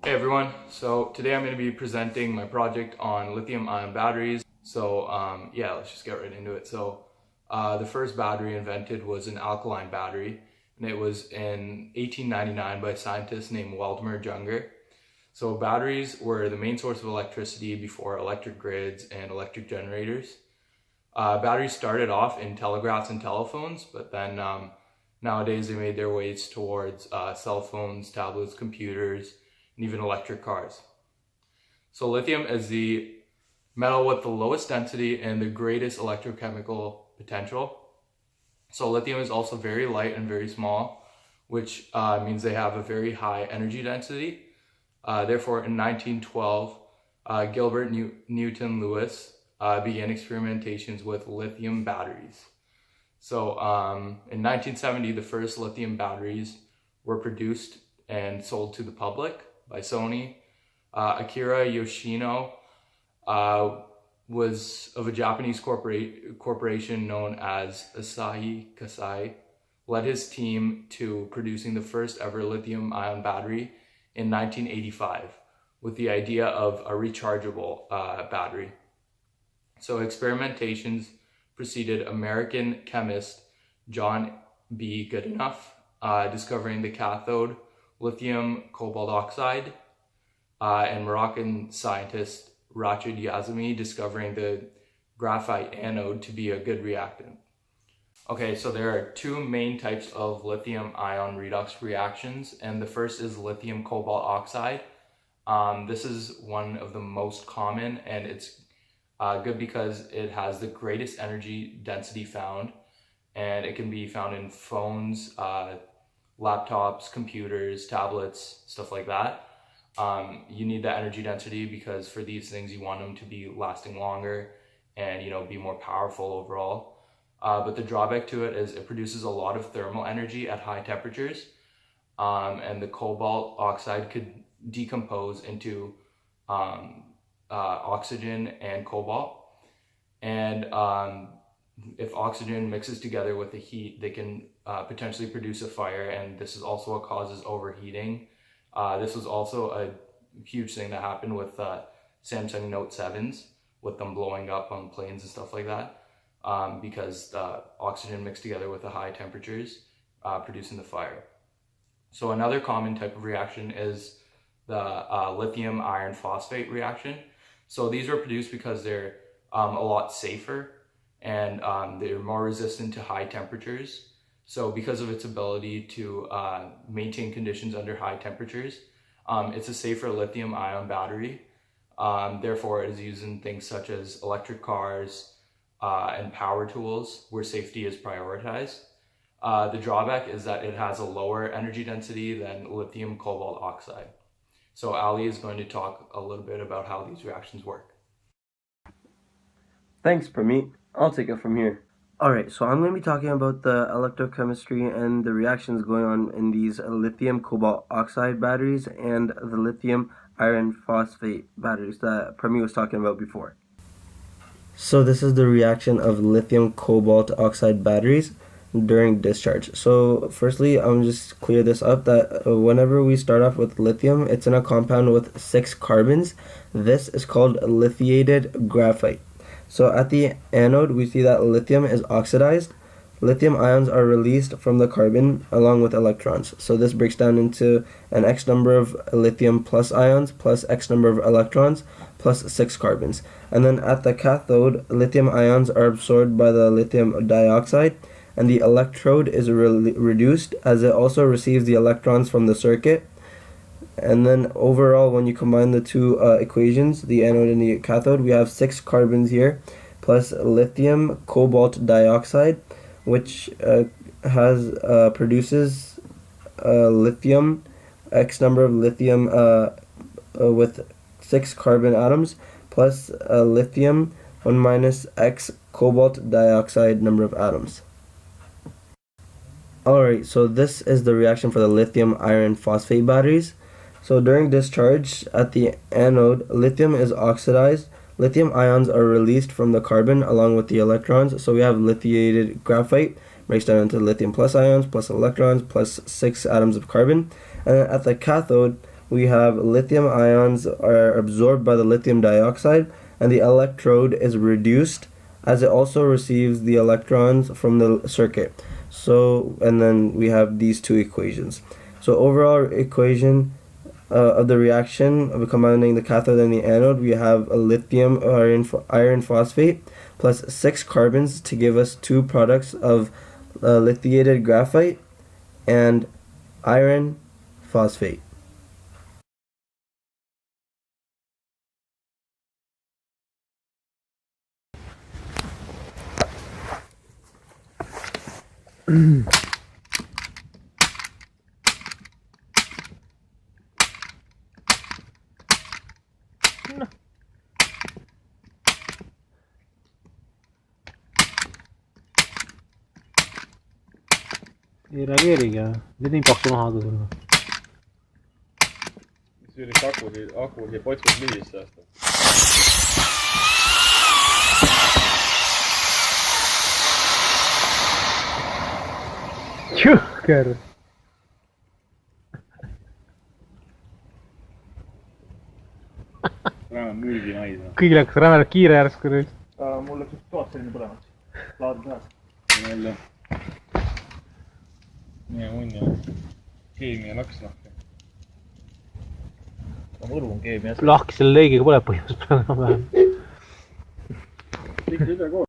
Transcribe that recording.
Hey everyone, so today I'm going to be presenting my project on lithium ion batteries. Yeah, let's just get right into it. The first battery invented was an alkaline battery, and it was in 1899 by a scientist named Waldemar Junger. So batteries were the main source of electricity before electric grids and electric generators. Batteries started off in telegraphs and telephones, but then nowadays they made their ways towards cell phones, tablets, computers, and even electric cars. So lithium is the metal with the lowest density and the greatest electrochemical potential. So lithium is also very light and very small, which means they have a very high energy density. Therefore, in 1912, Gilbert Newton Lewis began experimentations with lithium batteries. In 1970, the first lithium batteries were produced and sold to the public by Sony. Akira Yoshino was of a Japanese corporation known as Asahi Kasei, led his team to producing the first ever lithium ion battery in 1985 with the idea of a rechargeable battery. So experimentations preceded American chemist John B. Goodenough discovering the cathode lithium cobalt oxide, and Moroccan scientist Rachid Yazami discovering the graphite anode to be a good reactant. Okay, so there are two main types of lithium ion redox reactions, and the first is lithium cobalt oxide. This is one of the most common, and it's good because it has the greatest energy density found, and it can be found in phones, laptops, computers, tablets, stuff like that. You need that energy density because for these things you want them to be lasting longer and be more powerful overall. But the drawback to it is it produces a lot of thermal energy at high temperatures, and the cobalt oxide could decompose into oxygen and cobalt. And if oxygen mixes together with the heat, they can potentially produce a fire, and this is also what causes overheating. This was also a huge thing that happened with Samsung Note 7s, with them blowing up on planes and stuff like that, because the oxygen mixed together with the high temperatures, producing the fire. So another common type of reaction is the lithium iron phosphate reaction. So these are produced because they're a lot safer, and they're more resistant to high temperatures. So because of its ability to maintain conditions under high temperatures, it's a safer lithium ion battery. Therefore, it is used in things such as electric cars and power tools where safety is prioritized. The drawback is that it has a lower energy density than lithium cobalt oxide. So Ali is going to talk a little bit about how these reactions work. Thanks, Prabhmeet. I'll take it from here. Alright, so I'm going to be talking about the electrochemistry and the reactions going on in these lithium cobalt oxide batteries and the lithium iron phosphate batteries that Prabhmeet was talking about before. So this is the reaction of lithium cobalt oxide batteries during discharge. So firstly, I'm just clear this up that whenever we start off with lithium, it's in a compound with 6 carbons. This is called lithiated graphite. So at the anode, we see that lithium is oxidized. Lithium ions are released from the carbon along with electrons. So this breaks down into an X number of lithium plus ions plus X number of electrons plus 6 carbons. And then at the cathode, lithium ions are absorbed by the lithium dioxide, and the electrode is reduced as it also receives the electrons from the circuit. And then overall, when you combine the two equations, the anode and the cathode, we have 6 carbons here, plus lithium cobalt dioxide, which produces lithium, X number of lithium with 6 carbon atoms, plus lithium 1 minus X cobalt dioxide number of atoms. Alright, so this is the reaction for the lithium iron phosphate batteries. So during discharge at the anode, lithium is oxidized. Lithium ions are released from the carbon along with the electrons. So we have lithiated graphite, breaks down into lithium plus ions, plus electrons, plus 6 atoms of carbon. And then at the cathode, we have lithium ions are absorbed by the lithium dioxide, and the electrode is reduced as it also receives the electrons from the circuit. So, and then we have these two equations. So overall equation of the reaction of combining the cathode and the anode, we have a lithium iron phosphate plus 6 carbons to give us 2 products of lithiated graphite and iron phosphate. Ei reageerigi, nüüd nii paksu maha tõsuna. Mis üriks akusi potskut liidist säästa? Jõhker! Räme mürgi naid. Kõigil hakkas rämedalt kiire järsku nüüd. Mul läks üks toad selline põlemaks. Laadin peas. Jälle. Nii unni. Keemia laks lahti. Võru on keemias. Lahki selle lõigiga pole põhimõtteliselt praegu vähem. Liiks üle koos.